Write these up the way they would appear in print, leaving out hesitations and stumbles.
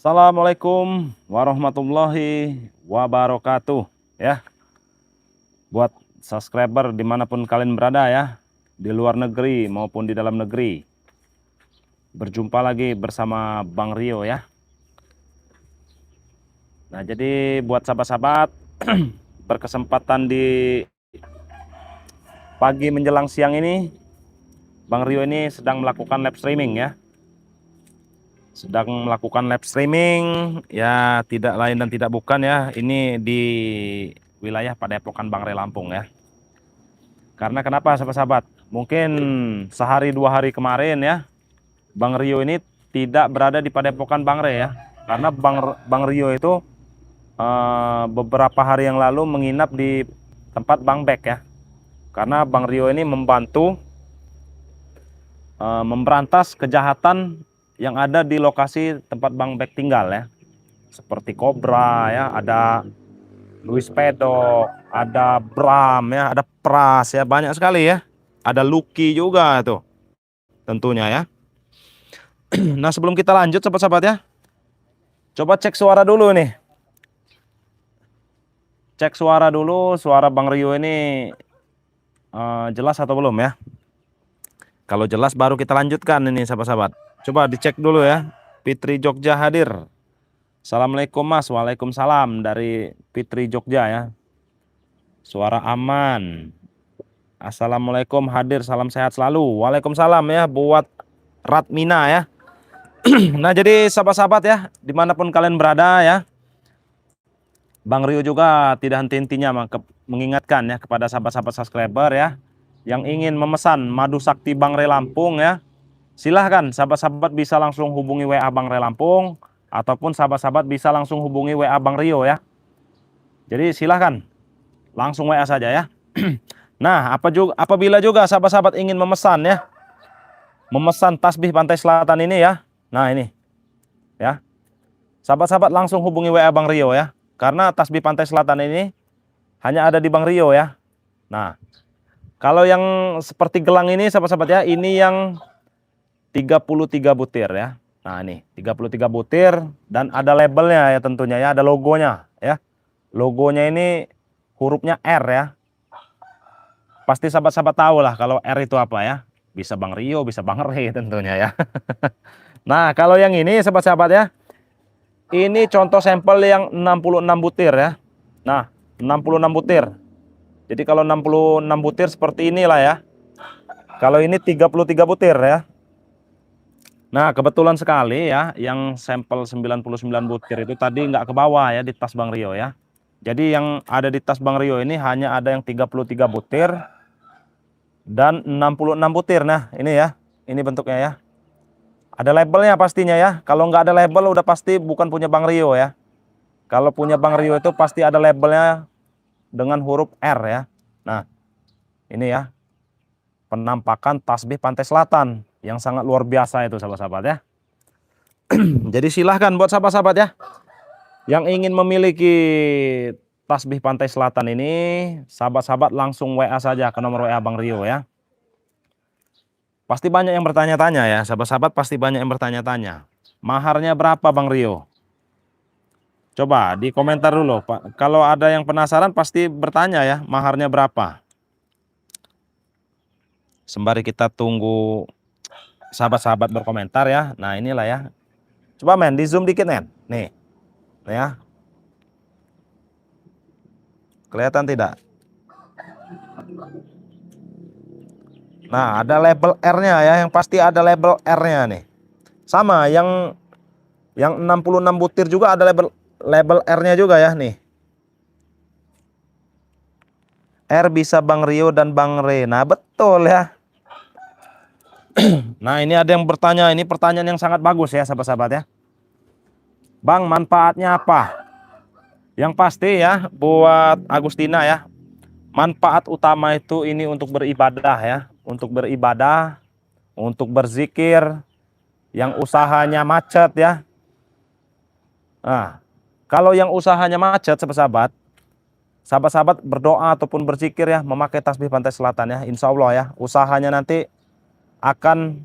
Assalamualaikum warahmatullahi wabarakatuh ya. Buat subscriber dimanapun kalian berada ya, di luar negeri maupun di dalam negeri, berjumpa lagi bersama Bang Rio ya. Nah jadi buat sahabat-sahabat berkesempatan di pagi menjelang siang ini, Bang Rio ini sedang melakukan live streaming ya. Sedang melakukan live streaming ya, tidak lain dan tidak bukan ya, ini di wilayah Padepokan Bangre Lampung ya. Karena kenapa sahabat-sahabat? Mungkin sehari dua hari kemarin ya, Bang Rio ini tidak berada di Padepokan Bangre ya. Karena Bang Rio itu beberapa hari yang lalu menginap di tempat Bang Bek ya. Karena Bang Rio ini membantu memberantas kejahatan yang ada di lokasi tempat Bang Bek tinggal ya. Seperti Kobra ya, ada Luis Pedok, ada Bram ya, ada Pras ya, banyak sekali ya. Ada Lucky juga tuh tentunya ya. Nah sebelum kita lanjut sahabat-sahabat ya, coba cek suara dulu nih. Cek suara dulu, suara Bang Rio ini jelas atau belum ya. Kalau jelas baru kita lanjutkan ini sahabat-sahabat. Coba dicek dulu ya. Fitri Jogja hadir. Assalamualaikum Mas. Waalaikumsalam dari Fitri Jogja ya. Suara aman. Assalamualaikum hadir, salam sehat selalu. Waalaikumsalam ya buat Ratmina ya. Nah jadi sahabat-sahabat ya, dimanapun kalian berada ya, Bang Rio juga tidak henti-hentinya mengingatkan ya kepada sahabat-sahabat subscriber ya, yang ingin memesan madu sakti Bangre Lampung ya, silahkan sahabat-sahabat bisa langsung hubungi WA Bangre Lampung, ataupun sahabat-sahabat bisa langsung hubungi WA Bang Rio ya. Jadi silahkan langsung WA saja ya. Nah apabila juga sahabat-sahabat ingin memesan ya, memesan tasbih Pantai Selatan ini ya, nah ini ya, sahabat-sahabat langsung hubungi WA Bang Rio ya, karena tasbih Pantai Selatan ini hanya ada di Bang Rio ya. Nah kalau yang seperti gelang ini sahabat-sahabat ya, ini yang 33 butir ya. Nah ini 33 butir dan ada labelnya ya tentunya ya, ada logonya ya. Logonya ini hurufnya R ya. Pasti sahabat-sahabat tahu lah kalau R itu apa ya. Bisa Bang Rio, bisa Bang Rey tentunya ya. Nah kalau yang ini sahabat-sahabat ya, ini contoh sampel yang 66 butir ya. Nah 66 butir. Jadi kalau 66 butir seperti inilah ya. Kalau ini 33 butir ya. Nah kebetulan sekali ya, yang sampel 99 butir itu tadi nggak ke bawah ya di tas Bang Rio ya. Jadi yang ada di tas Bang Rio ini hanya ada yang 33 butir dan 66 butir. Nah ini ya, ini bentuknya ya. Ada labelnya pastinya ya. Kalau nggak ada label udah pasti bukan punya Bang Rio ya. Kalau punya Bang Rio itu pasti ada labelnya dengan huruf R ya. Nah ini ya, penampakan tasbih Pantai Selatan yang sangat luar biasa itu sahabat-sahabat ya. Jadi silahkan buat sahabat-sahabat ya, yang ingin memiliki tasbih Pantai Selatan ini, sahabat-sahabat langsung WA saja ke nomor WA Bang Rio ya. Pasti banyak yang bertanya-tanya ya, sahabat-sahabat pasti banyak yang bertanya-tanya. Maharnya berapa Bang Rio? Coba di komentar dulu Pak. Kalau ada yang penasaran pasti bertanya ya, maharnya berapa? Sembari kita tunggu sahabat-sahabat berkomentar ya. Nah inilah ya. Coba men, di zoom dikit men. Nih ya. Kelihatan tidak? Nah ada label R-nya ya, yang pasti ada label R-nya nih. Sama yang 66 butir juga ada label R-nya juga ya nih. R bisa Bang Rio dan Bang Re. Nah betul ya. Nah ini ada yang bertanya, ini pertanyaan yang sangat bagus ya sahabat-sahabat ya. Bang manfaatnya apa? Yang pasti ya buat Agustina ya, manfaat utama itu ini untuk beribadah ya. Untuk beribadah, untuk berzikir, yang usahanya macet ya. Nah kalau yang usahanya macet sahabat-sahabat berdoa ataupun berzikir ya, memakai tasbih Pantai Selatan ya, insya Allah ya usahanya nanti akan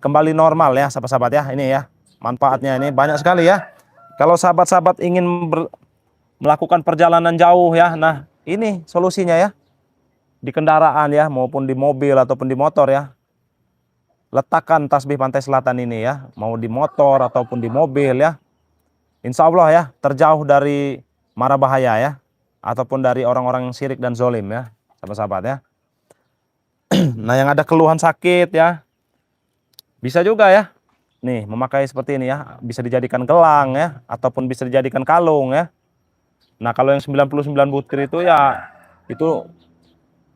kembali normal ya sahabat-sahabat ya. Ini ya manfaatnya ini banyak sekali ya. Kalau sahabat-sahabat ingin melakukan perjalanan jauh ya, nah ini solusinya ya. Di kendaraan ya, maupun di mobil ataupun di motor ya. Letakkan tasbih Pantai Selatan ini ya, mau di motor ataupun di mobil ya. Insya Allah ya, terjauh dari mara bahaya ya, ataupun dari orang-orang yang syirik dan zolim ya, sahabat-sahabat ya. Nah, yang ada keluhan sakit ya, bisa juga ya. Nih, memakai seperti ini ya, bisa dijadikan gelang ya, ataupun bisa dijadikan kalung ya. Nah, kalau yang 99 butir itu ya, itu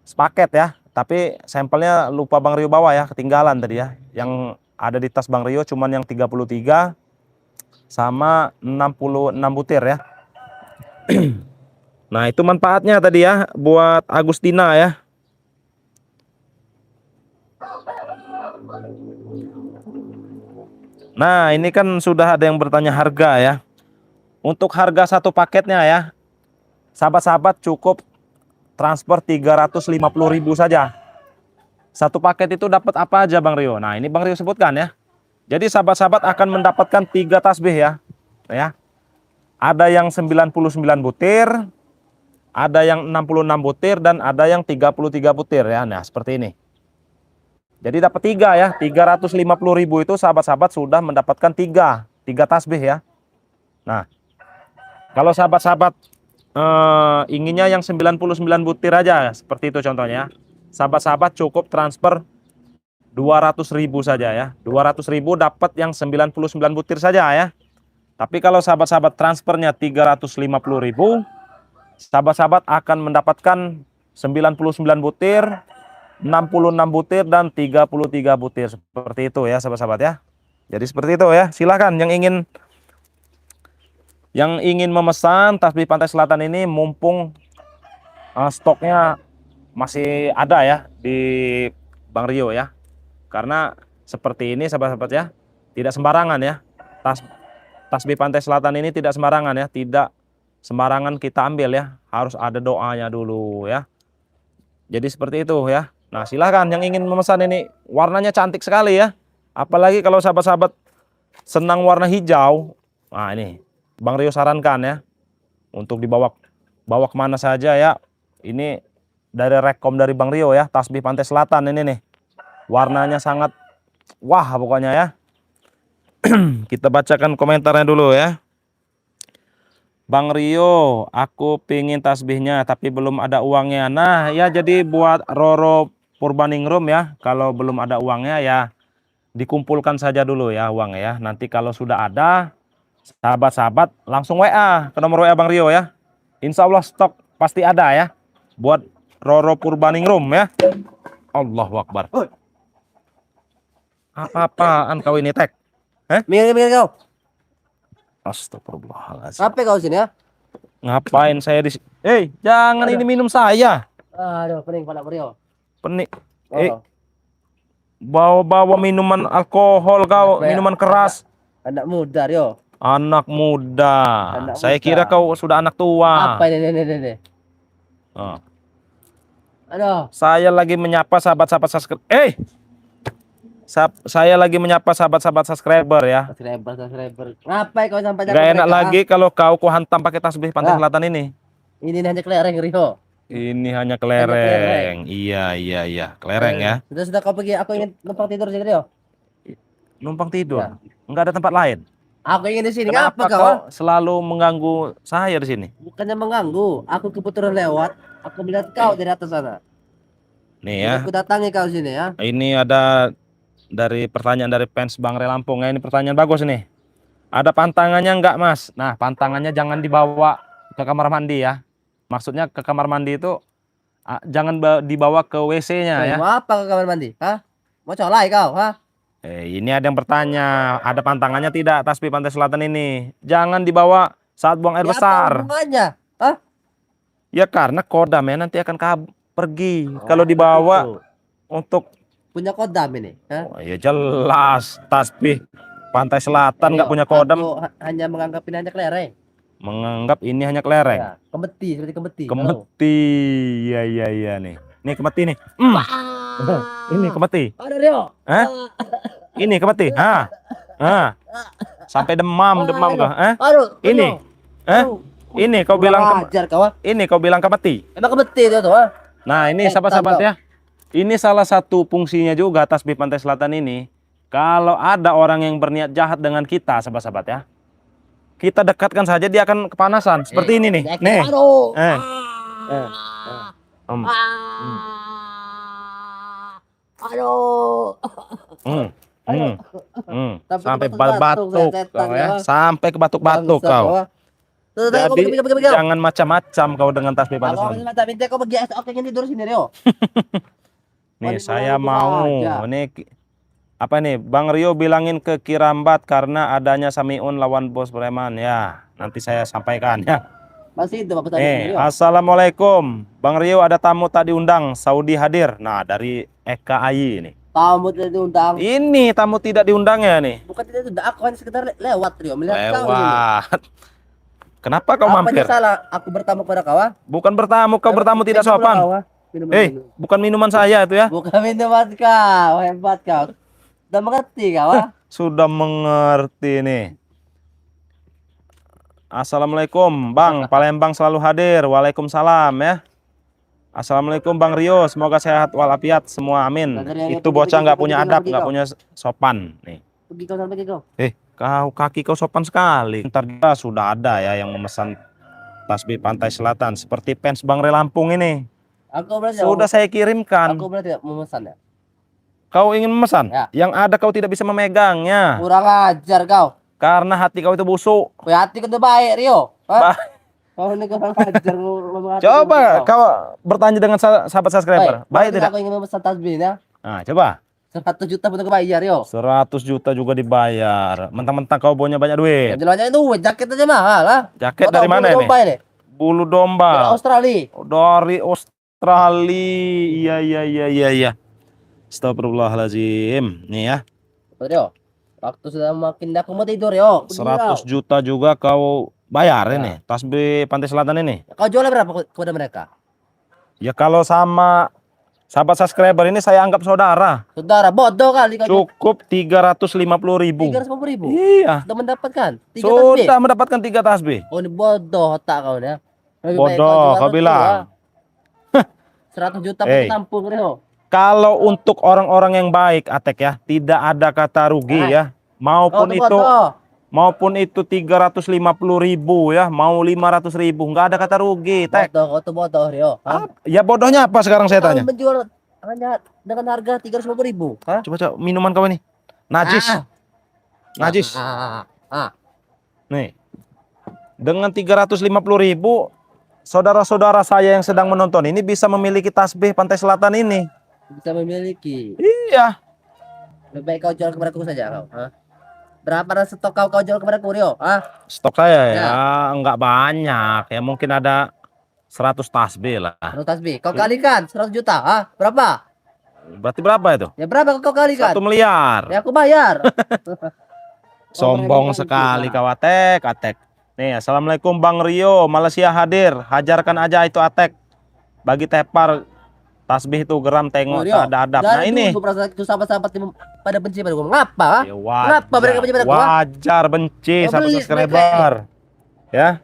sepaket ya. Tapi sampelnya lupa Bang Rio bawa ya, ketinggalan tadi ya. Yang ada di tas Bang Rio cuman yang 33 sama 66 butir ya. Nah, itu manfaatnya tadi ya buat Agustina ya. Nah, ini kan sudah ada yang bertanya harga ya. Untuk harga satu paketnya ya, sahabat-sahabat cukup transfer 350.000 saja. Satu paket itu dapat apa aja Bang Rio? Nah, ini Bang Rio sebutkan ya. Jadi sahabat-sahabat akan mendapatkan 3 tasbih ya. Ada yang 99 butir, ada yang 66 butir, dan ada yang 33 butir ya. Nah, seperti ini. Jadi dapat 3 ya. 350.000 itu sahabat-sahabat sudah mendapatkan 3 tasbih ya. Nah, kalau sahabat-sahabat inginnya yang 99 butir aja, seperti itu contohnya. Sahabat-sahabat cukup transfer 200.000 saja ya. 200.000 dapat yang 99 butir saja ya. Tapi kalau sahabat-sahabat transfernya 350.000, sahabat-sahabat akan mendapatkan 99 butir, 66 butir, dan 33 butir. Seperti itu ya sahabat-sahabat ya. Jadi seperti itu ya. Silahkan yang ingin memesan tasbih Pantai Selatan ini, mumpung stoknya masih ada ya di Bang Rio ya. Karena seperti ini sahabat-sahabat ya, tidak sembarangan ya. Tasbih Pantai Selatan ini tidak sembarangan ya, tidak sembarangan kita ambil ya, harus ada doanya dulu ya. Jadi seperti itu ya. Nah, silahkan yang ingin memesan ini, warnanya cantik sekali ya. Apalagi kalau sahabat-sahabat senang warna hijau. Nah, ini Bang Rio sarankan ya, untuk bawa kemana saja ya. Ini dari rekom dari Bang Rio ya, tasbih Pantai Selatan ini nih. Warnanya sangat wah pokoknya ya. Kita bacakan komentarnya dulu ya. Bang Rio, aku pingin tasbihnya tapi belum ada uangnya. Nah ya, jadi buat Roro Purbaningrum ya, kalau belum ada uangnya ya dikumpulkan saja dulu ya uang ya. Nanti kalau sudah ada, sahabat-sahabat langsung WA ke nomor WA Bang Rio ya. Insya Allah stok pasti ada ya, buat Roro Purbaningrum ya. Allahu Akbar. Apa-apaan kau ini, Tek? Minggir kau. Astagfirullahaladzim. Apa kau sini ya? Ngapain saya di sini? Jangan, ini minum saya. Aduh, pening pada Brio. Penik. Oh. Bawa-bawa minuman alkohol kau, minuman keras. Anak muda, Rio. Anak muda. Anak Saya muda. kira kau sudah anak tua. Apa ini? Oh. Aduh. Saya lagi menyapa sahabat-sahabat subscriber. Saya lagi menyapa sahabat-sahabat subscriber ya. Subscriber. Ngapain kau sampai Gak enak lagi kalau kau hantam pakai tasbih Pantai Selatan ini. Ini hanya kelereng, Rio. Ini hanya kelereng. Iya, kelereng ya. Sudah kau pergi, aku ingin numpang tidur sini, Rio. Numpang tidur? Ya. Enggak ada tempat lain. Aku ingin di sini. Kenapa Ngapa kau selalu mengganggu saya di sini? Bukannya mengganggu, aku kebetulan lewat, aku melihat kau dari atas sana. Nih ya. Aku datangi kau sini ya. Ini ada dari pertanyaan dari fans Bang Re Lampung ya. Ini pertanyaan bagus nih. Ada pantangannya enggak, Mas? Nah, pantangannya jangan dibawa ke kamar mandi ya. Maksudnya ke kamar mandi itu jangan dibawa ke WC-nya ya. Mau apa ke kamar mandi? Hah? Mau colai kau, hah? Ini ada yang bertanya, ada pantangannya tidak tasbih Pantai Selatan ini? Jangan dibawa saat buang air besar. Apa hubungannya? Hah? Ya karena kodamnya nanti akan pergi. Kalau dibawa begitu. untuk Punya kodam ini, hah? oh, ya jelas tasbih Pantai Selatan nggak punya kodam. Aku hanya menganggap ini hanya kelereng. Menganggap ini hanya kelereng. Ya, kemeti, seperti kemeti. Kemeti, iya nih. Ini kemeti nih. Ini kemeti. Ada Rio. Hah? Ini kemeti. Sampai demam kah? Aduh, Ini, aduh. ini kau bilang ajar kau. ini kau bilang kemati. Emang kebeti itu tuh. Nah, ini Setan sahabat-sahabat kau. ya. Ini salah satu fungsinya juga tasbih Pantai Selatan ini. Kalau ada orang yang berniat jahat dengan kita, sahabat-sahabat ya, kita dekatkan saja dia akan kepanasan. Seperti ini nih. Nih. Aduh. Eh. Aduh. Hmm. Hmm. Hmm. Sampai ke batuk setan kau ya. kau. Sampai ke batuk-batuk Bangsat kau. Tuh, Jadi pegang. jangan macam-macam kau dengan tasbih Pantai Aku Selatan. minta minta kau pergi oke ini tidur sini Rio. Nih Wanita saya wanita mau aja. apa nih Bang Rio bilangin ke Kirambat karena adanya Samiun lawan Bos Preman ya. Nanti saya sampaikan ya. Masih itu Bapak tadi Rio. Assalamualaikum Bang Rio, ada tamu tadi undang Saudi hadir. Nah dari Eka Ayi ini. Tamu tidak diundang. Ini tamu tidak diundang ya nih. Bukan tidak diundang, aku hanya sekedar lewat Rio melihat kau ini. Lewat. Kenapa kau Apa mampir? salah aku bertamu kepada kau? Bukan bertamu, kau bertamu tidak sopan. Bukan minuman saya itu ya. Bukan minuman kau, hebat kau. Udah mengerti kau? Sudah mengerti nih. Assalamualaikum Bang, Palembang selalu hadir. Waalaikumsalam ya. Assalamualaikum Bang Rio, semoga sehat walafiat semua, amin. Itu bocah nggak punya adab, nggak punya sopan nih. Pergi kau sana, pergi kau. Kaki kau sopan sekali. Ntar juga sudah ada ya yang memesan tasbih Pantai Selatan seperti fans Bang Re Lampung ini. Aku berarti Sudah saya kirimkan. Aku berarti tidak memesan ya. Kau ingin memesan? Ya. Yang ada kau tidak bisa memegangnya. Kurang ajar kau. Karena hati kau itu busuk. Hati kau tuh baik Rio. Ba- Kau ini kurang ajar. Coba kau bertanya dengan sahabat subscriber. Baik tidak? Aku ingin memesan tasbih ya. Nah, coba. 100 juta pun aku bayar Rio. 100 juta juga dibayar. Mentang-mentang kau punya banyak duit. Jelasnya itu jaket aja mahal lah. Jaket dari mana ini? Ini? Bulu domba. Dari Australia. Dari Australia. Iya. Astagfirullahaladzim. Nih ya. Rio, waktu sudah makin aku mau tidur Rio. 100 juta juga kau bayar ini. Tasbih Pantai Selatan ini. Kau jual berapa kepada mereka? Ya kalau sama sahabat subscriber ini saya anggap saudara. Saudara bodoh kali kau. Cukup 350.000. 350.000. Iya. Sudah mendapatkan 3 tasbih. Sudah mendapatkan 3 tasbih. Oh ini bodoh otak kau ya. Bodoh kau bilang. 100 juta pun tampung Rio. Kalau untuk orang-orang yang baik, Atek ya, tidak ada kata rugi ya. Maupun itu 350.000 ya, mau 500.000, nggak ada kata rugi, Tek. Bodoh, kau bodoh Rio. Ya bodohnya apa sekarang saya tanya? Menjual hanya dengan harga 350.000. Coba minuman kau ini, najis, najis. Nih, dengan 350.000, saudara-saudara saya yang sedang menonton ini bisa memiliki tasbih Pantai Selatan ini. Bisa memiliki. Iya. Lebih baik kau jual kepadaku saja kau. Berapa stok kau jual kepadaku Rio? Stok saya ya nggak banyak ya, mungkin ada 100 tasbih lah. 100 tasbih. Kau kalikan 100 juta. Berapa? Berarti berapa itu? Ya berapa kau kalikan? 1 miliar. Ya aku bayar. Sombong sekali kau Atek. Nih, assalamualaikum Bang Rio, Malaysia hadir. Hajarkan aja itu Atek. Bagi tepar tasbih itu geram tengok tak ada adab. Nah ini. Itu sahabat-sahabat pada benci pada gue. Ngapa? Ya, Ngapa mereka benci pada gue? Wajar benci sahabat subscriber. Ya.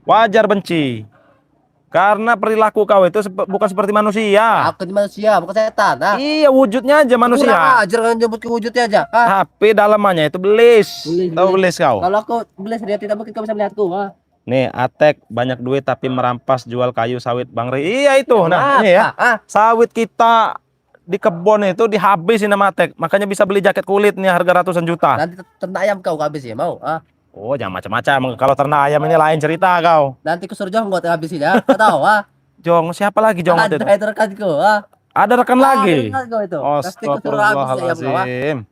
Wajar benci. Karena perilaku kau itu bukan seperti manusia. Aku di manusia, bukan setan. Iya, wujudnya aja manusia. Kurang ajar kan jemput ke wujudnya aja. Tapi dalamannya itu belis. Tahu belis kau? Kalau aku belis dia tidak mungkin kau bisa melihatku. Nih, Atek banyak duit tapi merampas jual kayu sawit Bang Ri. Iya itu. Nah, ini ya. Sawit kita di kebun itu dihabisin sama Atek. Makanya bisa beli jaket kulit nih harga ratusan juta. Nanti ternak ayam kau habis ya, mau? Oh, jangan macam-macam. Kalau ternak ayam ini lain cerita kau. Nanti ku suruh Jong buat habisin ya. Kau tahu, Jong, siapa lagi Jong itu? Ada itu rekanku, Ada rekan lagi. Astagfirullahaladzim.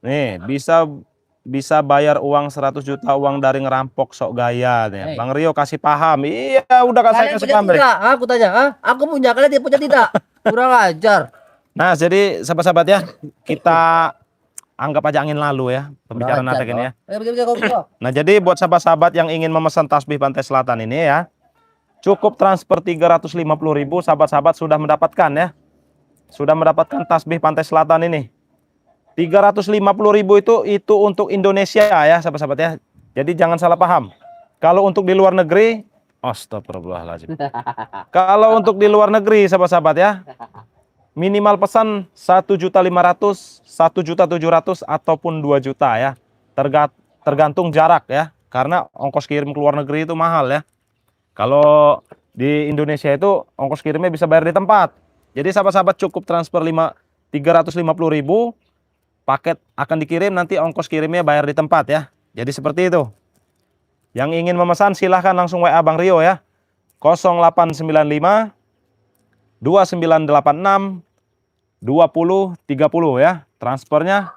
Nih, bisa bayar uang 100 juta uang dari ngerampok sok gaya nih. Bang Rio kasih paham. Iya, udah saya kasih paham. Aku tanya, aku punya, kalian dia punya tidak? Kurang ajar. Nah, jadi sahabat-sahabat ya, kita anggap aja angin lalu ya pembicaraan Atek ini ya. Nah, jadi buat sahabat-sahabat yang ingin memesan tasbih Pantai Selatan ini ya, cukup transfer 350.000, sahabat-sahabat sudah mendapatkan ya. Sudah mendapatkan tasbih Pantai Selatan ini. 350.000 itu untuk Indonesia ya, sahabat-sahabat ya. Jadi jangan salah paham. Kalau untuk di luar negeri, astagfirullahaladzim. Kalau untuk di luar negeri, sahabat-sahabat ya, minimal pesan 1.500.000, 1.700.000 ataupun 2 juta ya. Tergantung jarak ya. Karena ongkos kirim ke luar negeri itu mahal ya. Kalau di Indonesia itu ongkos kirimnya bisa bayar di tempat. Jadi sahabat-sahabat cukup transfer 350.000, paket akan dikirim, nanti ongkos kirimnya bayar di tempat ya. Jadi seperti itu. Yang ingin memesan silahkan langsung WA Bang Rio ya. 0895 2986 2030 ya. Transfernya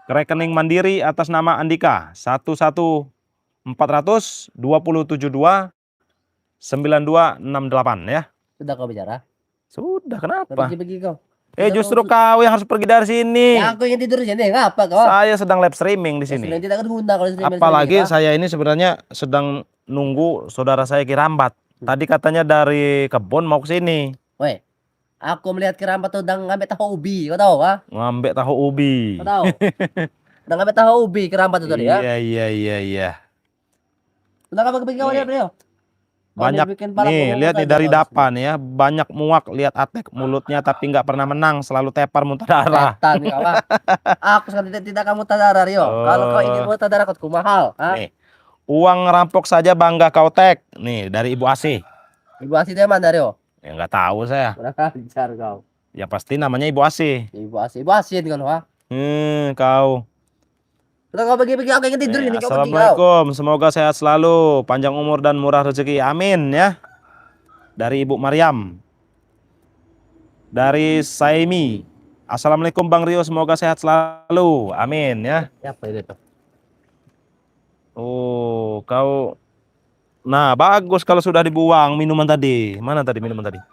ke rekening Mandiri atas nama Andika 11400 2072 9268 ya. Sudah kau bicara? Sudah, kenapa? Pergi kau. Justru kau yang harus pergi dari sini. Ya, aku yang tidur di sini. Ngapa kau? Saya sedang live streaming di sini. Tidak akan guna kalau streaming. Apalagi saya ini sebenarnya sedang nunggu saudara saya Kirambat. Tadi katanya dari kebun mau ke sini. Weh, aku melihat Kirambat tuh udah ngambil tahu ubi. Kau tahu ah? Ngambil tahu ubi. Kau tahu? Udah ngambil tahu ubi Kirambat itu tadi ya? Iya. Udah kamu kepikir kau lihat beliau? Banyak nih, lihat nih dari depan ya, banyak muak, lihat Atek mulutnya tapi nggak pernah menang, selalu tepar muntah darah. Setan nih kawan. Aku sekarang tidak kamu muntah darah Rio. Kalau kau ingin muntah darah kau mahal. Nih, uang rampok saja bangga kau Tek. Nih dari Ibu Asih. Ibu Asih dia mana Rio? Ya nggak tahu saya. Kurang ajar kau. Ya pasti namanya Ibu Asih. Ibu Asih kan wah. Kau. Udah kau pergi aku ingin tidur ini kau pergi kau. Assalamualaikum, semoga sehat selalu, panjang umur dan murah rezeki, amin ya. Dari Ibu Maryam. Dari Saimi. Assalamualaikum Bang Rio, semoga sehat selalu, amin ya. Siapa itu? Oh, kau. Nah, bagus kalau sudah dibuang minuman tadi. Mana tadi minuman tadi?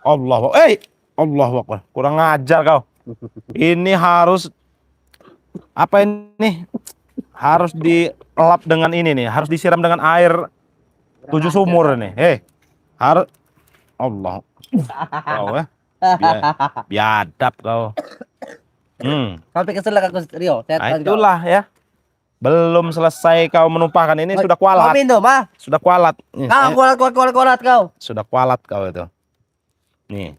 Allahu Akbar. Kurang ngajar kau. Ini harus apa ini? Harus dilap dengan ini nih, harus disiram dengan air 7 sumur nih. Harus Allah. Kau ya. Biadab kau. Sampai kesel aku Rio. Itulah ya. Belum selesai kau menumpahkan ini sudah kualat. Kau minum ah? Sudah kualat. Kualat kau. Sudah kualat kau itu. Nih.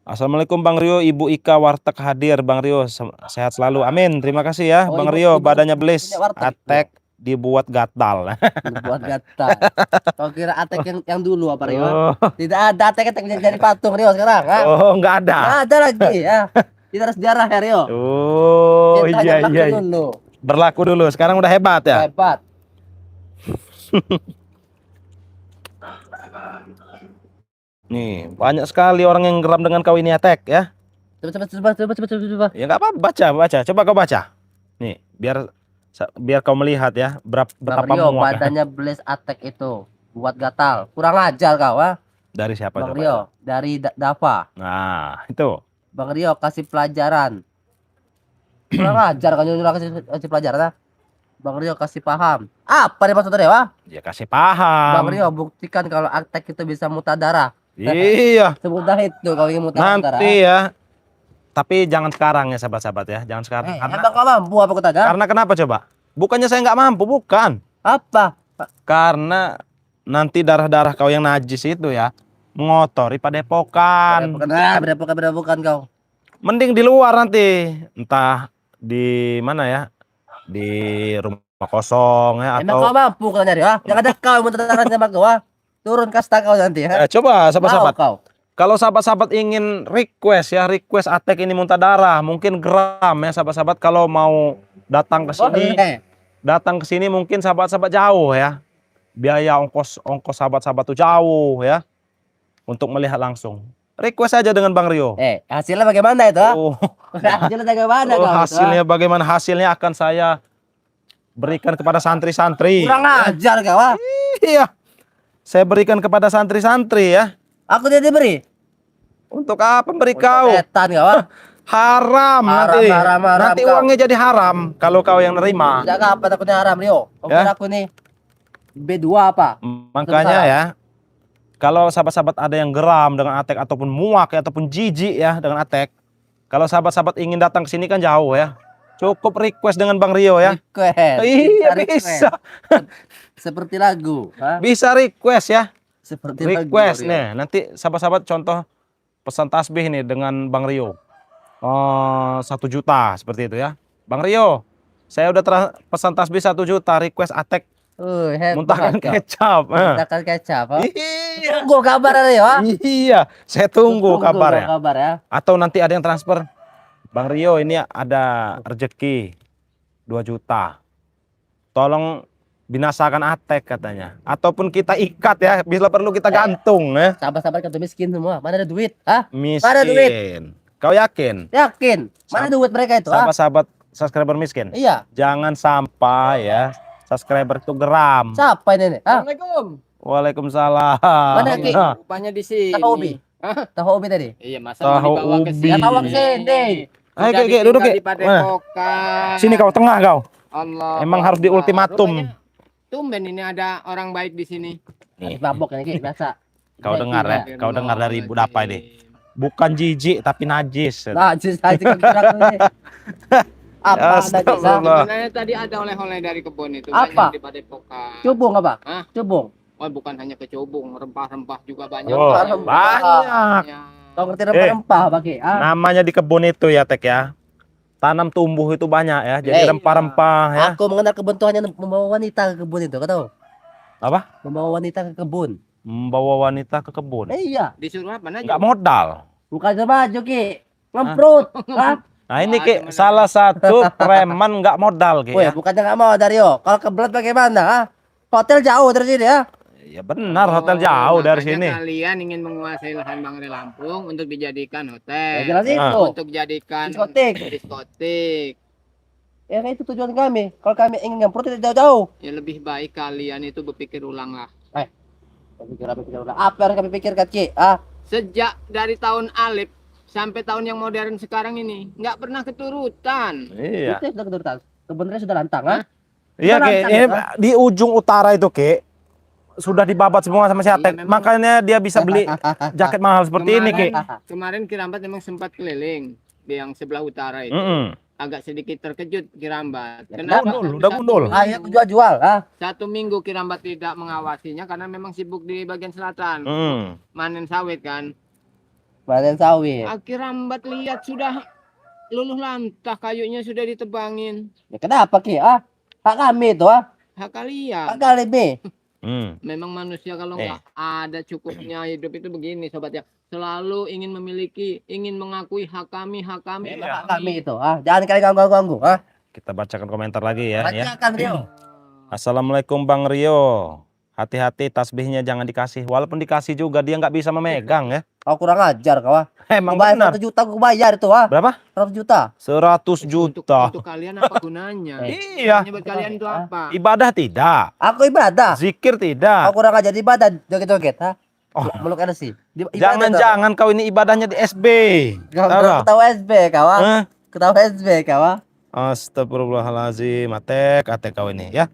Assalamualaikum Bang Rio, Ibu Ika Warteg hadir. Bang Rio sehat selalu, amin. Terima kasih ya Bang Rio, badannya belis. Atek dibuat gatal. Dibuat gatal. Kau kira Atek yang dulu apa Rio? Tidak ada Atek yang jadi patung Rio sekarang. Nggak ada. Nggak ada lagi ya. Kita harus sejarah ya Rio. Iya. Berlaku dulu. Sekarang udah hebat ya. Hebat. Nih, banyak sekali orang yang geram dengan kau ini Atek ya. Coba. Ya nggak apa-apa, baca. Coba kau baca. Nih, biar kau melihat ya betapa Rio, muak. badannya belis Atek itu buat gatal. Kurang ajar kau ah. Dari siapa Bang coba? Rio, dari Dava. Nah, itu. Bang Rio kasih pelajaran. Kurang ajar kan nyuruh kasih pelajaran ah. Bang Rio kasih paham. Apa nih maksudnya Dewa? Ya kasih paham. Bang Rio buktikan kalau Atek itu bisa muntah darah. Iya. Semudah itu kalau ingin muntah darah. Nanti ya. Tapi jangan sekarang ya sahabat-sahabat ya. Jangan sekarang. Emang kau mampu apa kata dah? Karena kenapa coba? Bukannya saya nggak mampu, bukan. Apa? Karena nanti darah-darah kau yang najis itu ya mengotori padepokan. Padepokan kau. Mending di luar nanti. Entah di mana ya. Di rumah kosong ya. Emang kau mampu kalau nyari ah? Yang ada kau yang muntah darah sama kau ah? Turun kasta kau nanti ya. Coba sahabat-sahabat. Kalau sahabat-sahabat ingin request Atek ini muntah darah, mungkin geram ya sahabat-sahabat, kalau mau datang ke sini. Datang ke sini mungkin sahabat-sahabat jauh ya. Biaya ongkos sahabat-sahabat tuh jauh ya. Untuk melihat langsung. Request aja dengan Bang Rio. Hasilnya bagaimana itu? Hasilnya bagaimana kau? Hasilnya bagaimana? Hasilnya akan saya berikan kepada santri-santri. Kurang ajar kau ah. Iya. Saya berikan kepada santri-santri ya. Aku tidak diberi. Untuk apa beri kau? Setan kau ah. Haram nanti. Nanti uangnya jadi haram kalau kau yang nerima. Jaga apa takutnya haram Rio? Aku nih B2 apa? Makanya ya. Kalau sahabat-sahabat ada yang geram dengan Atek ataupun muak ya, ataupun jijik ya dengan Atek, Kalau sahabat-sahabat ingin datang ke sini kan jauh ya. Cukup request dengan Bang Rio ya. Request. Iya request. bisa. Seperti lagu. Ha? Bisa request ya. Seperti Request lagu. nih. Nanti sahabat-sahabat contoh pesan tasbih nih dengan Bang Rio. 1 juta seperti itu ya. Bang Rio, saya udah pesan tasbih 1 juta. Request Atek Hebat. muntahkan kecap. Muntahkan kecap. Ha? Iya. Tunggu kabar ada ya. Iya, saya tunggu kabarnya. Kabar ya. Atau nanti ada yang transfer. Bang Rio ini ada rezeki 2 juta. Tolong binasakan Atek katanya. Ataupun kita ikat ya, bila perlu kita gantung ya. Sahabat-sahabat kan miskin semua. Mana ada duit? Hah? Miskin. Mana duit? Kau yakin? Yakin? Mana duit mereka itu? Ha? Sahabat-sahabat subscriber miskin. Iya. Jangan sampai ya subscriber itu geram. Siapa ini? Ha? Assalamualaikum. Waalaikumsalam. Mana, Ki? Nah, Rupanya di sini. Tahu ubi? Hah? Tahu ubi tadi? Iya, masa Tahu mau dibawa ke ubi. sini? Ya, bawa ke sini. Ayo, Ki, duduk, Ki. Di Padepokan. sini kau tengah kau. Allah. Emang harus diultimatum. Rupanya tumben ini ada orang baik di sini. Nih, Mabok ini Ki, biasa. kau dengar ya, kau dengar dari Ibu Dapa ini. Bukan jijik tapi najis. Nah, aja ini. Apa ada Astagfirullah. jasa? Sebenarnya tadi ada oleh-oleh dari kebun itu. Apa? Banyak di Padepokan. Cubung apa? Hah? Cubung. Oh, bukan hanya kecubung, rempah-rempah juga banyak. Oh, Rempah-rempah. banyak. Ya. Kau ngerti rempah-rempah, Baki? Ah, Namanya di kebun itu ya, Tek ya. Tanam tumbuh itu banyak ya. Jadi Eh, rempah-rempah ya. aku mengenal kebun tuh hanya membawa wanita ke kebun itu, kau tahu? Apa? Membawa wanita ke kebun. Membawa wanita ke kebun. Iya, Disuruh apa Najwa? Enggak modal. bukan baju Ki. Ngemprut. Hah? Nah ini Wah, Ki, gimana? salah satu preman nggak modal Ki Woi, ya. bukannya nggak mau Dario. Kalau kebelet bagaimana? Ah? Hotel jauh dari sini ya. Ya benar, hotel jauh dari Makanya sini. Kalian ingin menguasai lahan Bangre Lampung untuk dijadikan Ya hotel. jelas Ah. itu. Untuk dijadikan Diskotik. diskotik. Ya kan itu tujuan kami. Kalau kami ingin ngemprut tidak jauh-jauh. Ya lebih baik kalian itu berpikir ulang lah. Pikir ulang. Apa yang kami pikirkan Ki? Ah, Sejak dari tahun Alif sampai tahun yang modern sekarang ini nggak pernah keturutan. Iya. itu sudah keturutan. Kebunnya sudah lantang, ah. Iya Ki, Lantang, ini ya? di ujung utara itu Ki sudah dibabat semua sama si Iya, Atek. memang. Makanya dia bisa beli jaket mahal seperti ini Ki. Kemarin Kirambat memang sempat keliling di yang sebelah utara itu. Mm-mm. Agak sedikit terkejut Kirambat. Ya, gundul, udah gundul. Ah, ya jual-jual, ah. Satu minggu Kirambat tidak mengawasinya karena memang sibuk di bagian selatan. Mm. Manen sawit kan. Panen sawit. Kirambat lihat sudah luluh lantah, kayunya sudah ditebangin. Ya kenapa Ki? Ah, hak kami itu, ah. Hak Hak kalian. kami. Mm. Memang manusia kalau Eh. nggak ada cukupnya hidup itu begini sobat ya. Selalu ingin memiliki, ingin mengakui hak kami, hak kami. Memang hak kami itu, ah. Jangan kali ganggu-ganggu, ah. Kita bacakan komentar lagi ya. Bacakan Rio. Assalamualaikum Bang Rio. Hati-hati tasbihnya jangan dikasih. Walaupun dikasih juga dia nggak bisa memegang ya. Kau kurang ajar kau, ah. Emang Kau bayar benar. 100 juta, aku bayar itu, ah. Berapa? 100 juta. 100 Untuk, juta. untuk kalian apa gunanya? Iya. Gunanya buat kalian itu apa? Ibadah tidak. Aku ibadah. Zikir tidak. Aku kurang ajar di ibadah, joget-joget, ha? Oh. Meluk LC. Jangan-jangan kau ini ibadahnya di SB. Kau Tahu? ketawa SB, kau, ah. Hah? Ketawa SB, kau, ah. Astagfirullahaladzim. Atek kau ini ya.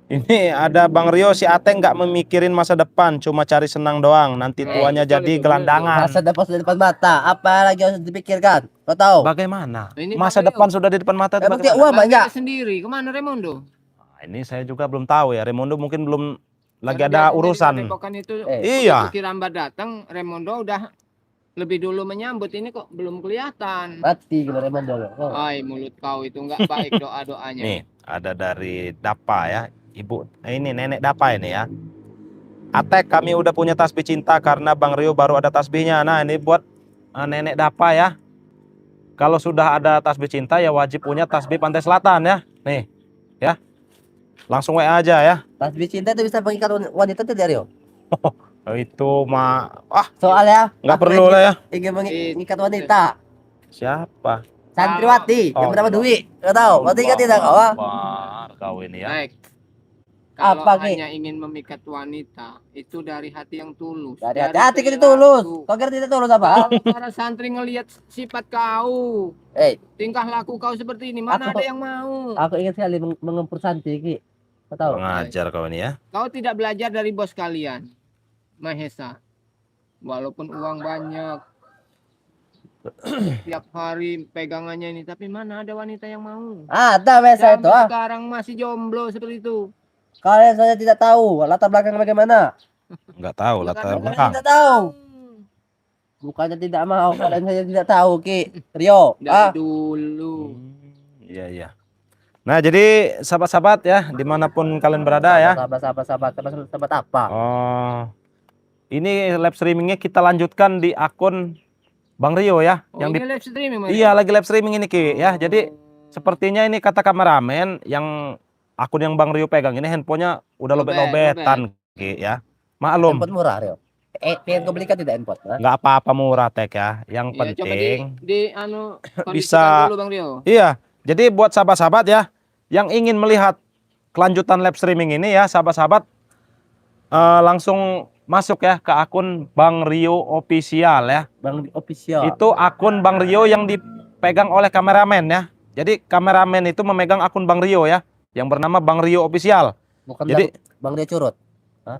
Ini ada Bang Rio, si Atek nggak memikirin masa depan, cuma cari senang doang. Nanti tuanya betul jadi itu, gelandangan. Masa depan sudah di depan mata. Apa lagi harus dipikirkan? Kau tahu? Bagaimana? Ini Masa Bang Rio. depan sudah di depan mata. itu Emang dia bagaimana? uang banyak. Bangga sendiri. Kemana Remondo? Nah, ini saya juga belum tahu ya. Remondo mungkin belum lagi Karena ada biasanya di urusan. Padepokan itu, Iya. begitu Kirambat datang, Remondo udah lebih dulu menyambut. Ini kok belum kelihatan. Mati gitu Raymond dulu. Oh. Ay, mulut kau itu nggak baik doa-doanya. Nih, ada dari Dapa ya. Ibu, ini nenek Dapa ini ya. Atek, kami udah punya tasbih cinta karena Bang Rio baru ada tasbihnya. Nah, ini buat nenek Dapa ya. Kalau sudah ada tasbih cinta ya wajib punya tasbih Pantai Selatan ya. Nih, ya. Langsung WA aja ya. Tasbih cinta itu bisa mengikat wanita tidak Rio? Itu mah Soalnya nggak aku perlu lah ya. ingin mengikat wanita. Siapa? Santriwati yang Oh. berapa duit? Kau tahu? Berarti kan tidak kau, ah? Wah, kau ini ya. Baik. Kalau Apa, Ki? hanya ingin memikat wanita, itu dari hati yang tulus. Dari hati kita tulus. Kau kira tidak tulus apa? Kalau para santri ngelihat sifat kau, Eh, tingkah laku kau seperti ini, mana Aku- ada yang mau? aku ingin sekali mengempur santri, Ki. Kau tahu? Pengajar kau ini ya. Kau tidak belajar dari bos kalian, Mahesa. Walaupun uang banyak, Tiap hari pegangannya ini, tapi mana ada wanita yang mau? Ada biasa itu Sampai sekarang masih jomblo seperti itu. Kalian saja tidak tahu latar belakang bagaimana. Nggak tahu Ya, latar karena Kalian belakang. tidak tahu. Bukannya tidak mau, kalian saja tidak tahu, Ki. Rio. Dari dulu. Iya iya. Nah jadi sahabat-sahabat ya dimanapun kalian berada ya. Sahabat apa? Oh, ini live streamingnya kita lanjutkan di akun Bang Rio ya. Oh, Yang ini live streaming, Mas? Iya lagi live streaming ini Ki ya. Jadi sepertinya ini kata kameramen yang akun yang Bang Rio pegang ini handphonenya udah lobet-lobetan Ki ya. Maklum. Handphone murah, Rio. Pengen kau belikan tidak handphone? Ha? Nggak apa-apa murah tek ya. Yang Iya, coba penting di anu bisa- kondisikan dulu Bang Rio. iya. Jadi buat sahabat-sahabat ya yang ingin melihat kelanjutan live streaming ini ya sahabat-sahabat langsung masuk ya ke akun Bang Rio Official ya. Bang official. Itu akun Bang Rio yang dipegang oleh kameramen ya. Jadi kameramen itu memegang akun Bang Rio ya yang bernama Bang Rio Official. Bukan Jadi Bang Rio Curut. Hah?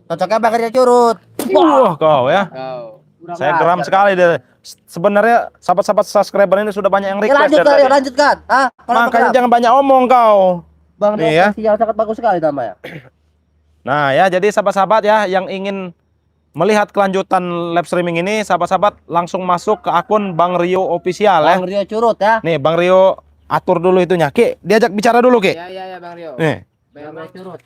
Cocoknya Bang Rio Curut. wah kau ya. Kau. Kurang Saya geram ajar. sekali deh. Sebenarnya sahabat-sahabat subscriber ini sudah banyak yang Ya, request lanjutkan, dari Rio, tadi. lanjutkan. Ah, Makanya jangan banyak omong kau. Bang Rio Nih ya. official sangat bagus sekali namanya. Nah ya jadi sahabat-sahabat ya yang ingin melihat kelanjutan live streaming ini sahabat-sahabat langsung masuk ke akun Bang Rio Official ya. Bang Rio Curut ya. Nih Bang Rio atur dulu itunya. Ki, diajak bicara dulu Ki. Ya Bang Rio. Nih. Bang Memang Rio Curut.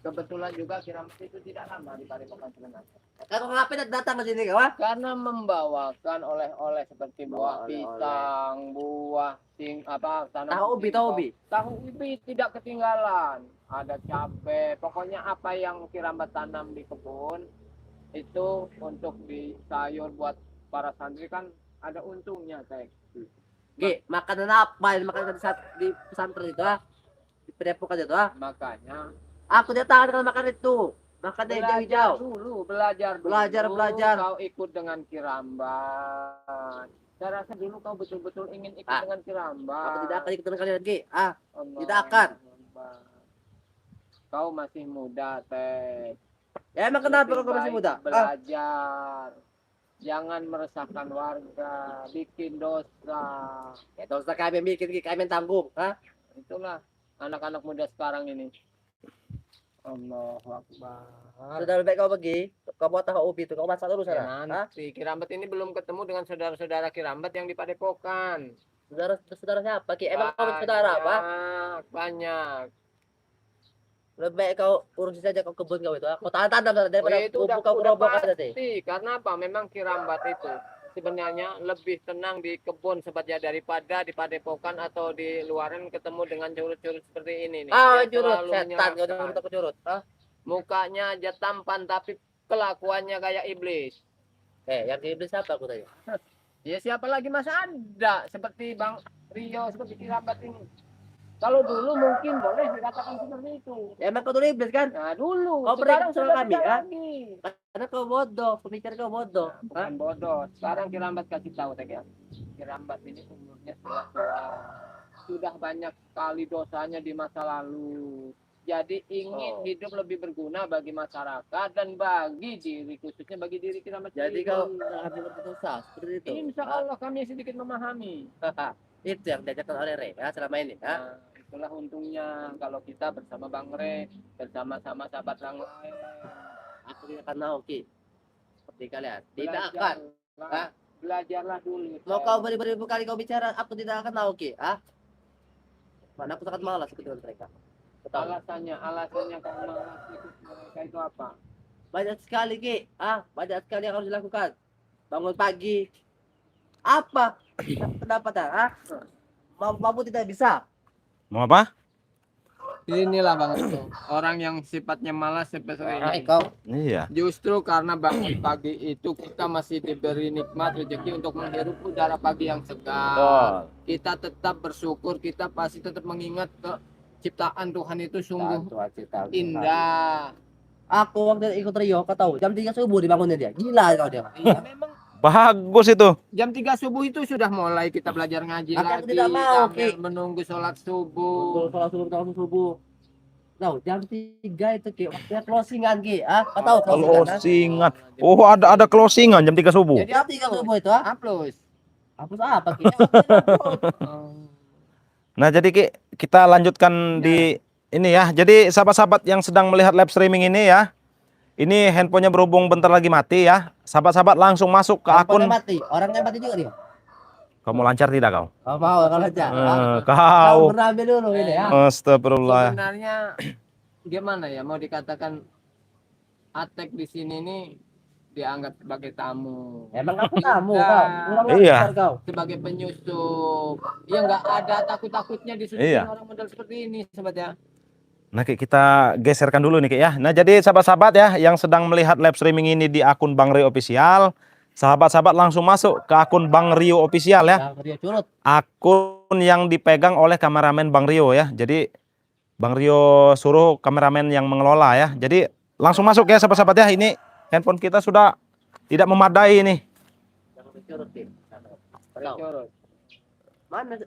kebetulan juga Kiramat itu tidak lama di Padepokan sebenarnya. Kalau ngapain datang ke sini kawan? Karena membawakan oleh-oleh seperti buah Oleh-oleh. pisang, buah tanam Tahu ubi, tahu ubi. Tahu ubi tidak ketinggalan. Ada cabai, pokoknya apa yang Kiramat tanam di kebun itu untuk di sayur buat para santri kan ada untungnya, Teh. Ki, makanan apa yang makan di pesantren itu ah? Di Padepokan itu ah? Makanya Aku datang dengan makan itu. Makan yang hijau-hijau. belajar dulu. Belajar. Kau ikut dengan Kirambat. Saya rasa dulu kau betul-betul ingin ikut Ah. dengan Kirambat. Aku tidak akan ikut dengan kalian Ki. Ah, Allah tidak akan. Akbar. Kau masih muda, Teh. ya emang kenapa Lebih kau masih baik muda? Ah, Belajar. Jangan meresahkan warga, bikin dosa. ya dosa kami yang bikin Ki, kami yang tanggung. Ah, Itulah anak-anak muda sekarang ini. Allahu Akbar. sudah lebih baik kau pergi. Kau buat tahu ubi itu. Kau masak dulu Ya, sana. Ah, nanti Kirambat ini belum ketemu dengan saudara-saudara Kirambat yang di Padepokan. saudara siapa Ki? Emang kau saudara apa? Banyak. Lebih baik kau urusin saja kau kebun kau itu. Ah. Kau tanam sana daripada Oh, itu udah kau gerobak aja pasti. teh. Karena apa? Memang Kirambat itu sebenarnya lebih tenang di kebun sebetulnya daripada di Padepokan atau di luaran ketemu dengan curut-curut seperti ini nih. Ah, Yang curut, selalu setan kau menyerangkan. jangan takut curut. Ah, Mukanya aja tampan tapi kelakuannya kayak iblis. yang iblis siapa aku tanya? Ya siapa lagi masa ada seperti Bang Rio seperti Kirambat ini. Kalau dulu mungkin boleh dikatakan seperti itu. Ya, emang kau dulu iblis kan? Nah dulu, Kau sekarang pernah sama sudah kami, tidak ya? lagi. Karena kau bodoh, pemikiran kau bodoh. Ah, Bukan bodoh. Sekarang Kirambat kasih tahu Teh ya. Kirambat ini umurnya sudah tua. Sudah banyak sekali dosanya di masa lalu. Jadi ingin hidup lebih berguna bagi masyarakat dan bagi diri khususnya bagi diri Kirambat. jadi sendiri. kau ambil berdosa seperti itu. Insya Ah, Allah kami sedikit memahami. itu yang diajarkan oleh Re ya, selama ini. Ah. Nah, itulah untungnya kalau kita bersama Bang Re, bersama-sama sahabat yang lain. Aku tidak akan mau Ki. Seperti kalian. Tidak akan. Belajarlah. Ah. Belajarlah dulu. Mau Teh. kau beribu-ribu kali kau bicara, aku tidak akan mau Ki. Ah. Mana aku sangat malas ikut dengan mereka. Kau tahu? Alasannya kau malas ikut mereka itu apa? Banyak sekali Ki. Ah, banyak sekali yang harus dilakukan. Bangun pagi. Apa? Pendapat ah? Mampu tidak bisa. Mau apa? Inilah Bang itu. Orang yang sifatnya malas seperti ini. Kau Iya. Justru karena bangun pagi itu kita masih diberi nikmat rezeki untuk menghirup udara pagi yang segar. Kita tetap bersyukur, kita pasti tetap mengingat ke ciptaan Tuhan itu sungguh indah. Aku waktu ikut Rio, kau tahu, jam 3 subuh dibangunnya dia. Gila kau dia. Iya memang Bagus itu. jam 3 subuh itu sudah mulai kita belajar ngaji Aku lagi tidak mau, sambil Ki. menunggu sholat subuh. Sholat subuh, sholat subuh. Tahu jam 3 itu Ki, waktunya closingan Ki. Ah, kau tahu closingan? Ah? Closingan. Oh, ada closingan jam 3 subuh. Jadi Jam 3 subuh itu, ah? Hapus. Hapus apa Ki? Waktunya upload. Nah, jadi Ki, kita lanjutkan di ini ya. Jadi sahabat-sahabat yang sedang melihat live streaming ini ya. Ini handphonenya berhubung bentar lagi mati ya. Sahabat-sahabat langsung masuk ke akun. Handphonenya mati, orangnya mati juga dia. Kamu lancar tidak kau? Oh, mau kalau aja. Kau. Kau berambil dulu ini ya. Astagfirullah. Sebenarnya gimana ya mau dikatakan Atek di sini nih dianggap sebagai tamu. Emang aku tamu Iya. kau. Kurang Iya. ajar kau. Sebagai penyusup. Ya nggak ada takut-takutnya disusup Iya. orang model seperti ini sobat ya. Nah, Ki, kita geserkan dulu nih Ki ya. Nah, jadi sahabat-sahabat ya yang sedang melihat live streaming ini di akun Bang Rio Official, sahabat-sahabat langsung masuk ke akun Bang Rio Official ya. Yang dia curut. Akun yang dipegang oleh kameramen Bang Rio ya. Jadi Bang Rio suruh kameramen yang mengelola ya. Jadi langsung masuk ya sahabat-sahabat ya. Ini handphone kita sudah tidak memadai nih. Yang dia curut Ki. Tahu. Curut. Mana